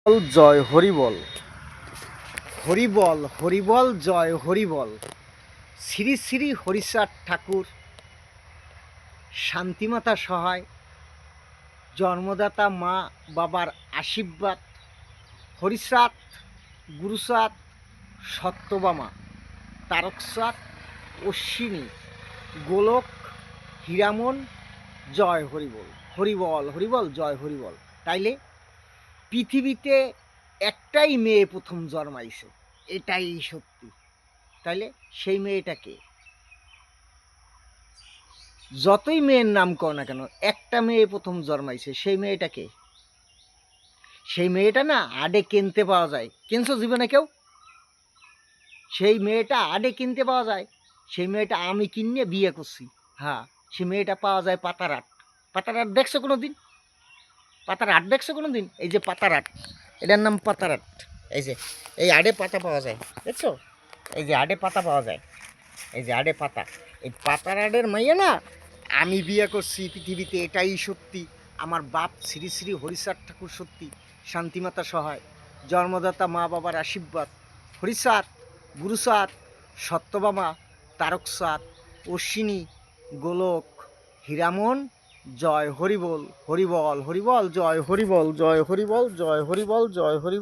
জয় হরিবল। হরিবল হরিবল জয় হরিবল। শ্রী শ্রী হরিচাঁদ ঠাকুর, শান্তিমাতা সহায়, জন্মদাতা মা বাবার আশীর্বাদ, হরিচাঁদ, গুরুচাঁদ, সত্যভামা, তারকচাঁদ, অশ্বিনী, গোলক, হীরামন, জয় হরিবল। হরিবল হরিবল জয় হরিবল। তাইলে পৃথিবীতে একটাই মেয়ে প্রথম জন্মাইছে, এটাই সত্যি। তাইলে সেই মেয়েটাকে যতই মেয়ের নাম কর না কেন, একটা মেয়ে প্রথম জন্মাইছে, সেই মেয়েটাকে, সেই মেয়েটা না আডে কিনতে পাওয়া যায়। কিনছো জীবনে কেউ? সেই মেয়েটা আডে কিনতে পাওয়া যায়। সেই মেয়েটা আমি কিনে বিয়ে করছি। হ্যাঁ, সেই মেয়েটা পাওয়া যায় পাতারহাট। পাতারহাট দেখছো কোনো দিন? পাতারহাট দেখছো কোনো দিন? এই যে পাতারহাট, এটার নাম পাতারহাট। এই যে এই আডে পাতা পাওয়া যায়, দেখছো? এই যে আডে পাতা পাওয়া যায়, এই যে আডে পাতা। এই পাতারহাটের মাইয়া না আমি বিয়ে করছি পৃথিবীতে, এটাই সত্যি। আমার বাপ শ্রী শ্রী হরিচাঁদ ঠাকুর সত্যি, শান্তিমাতা সহায়, জন্মদাতা মা বাবার আশীর্বাদ, হরিচাঁদ, গুরুচাঁদ, সত্যভামা, তারকচাঁদ, অশ্বিনী, গোলক, হীরামন, জয় হরিবল। হরিবল হরিবল জয় হরিবল, জয় হরিবল, জয় হরিবল, জয় হরি।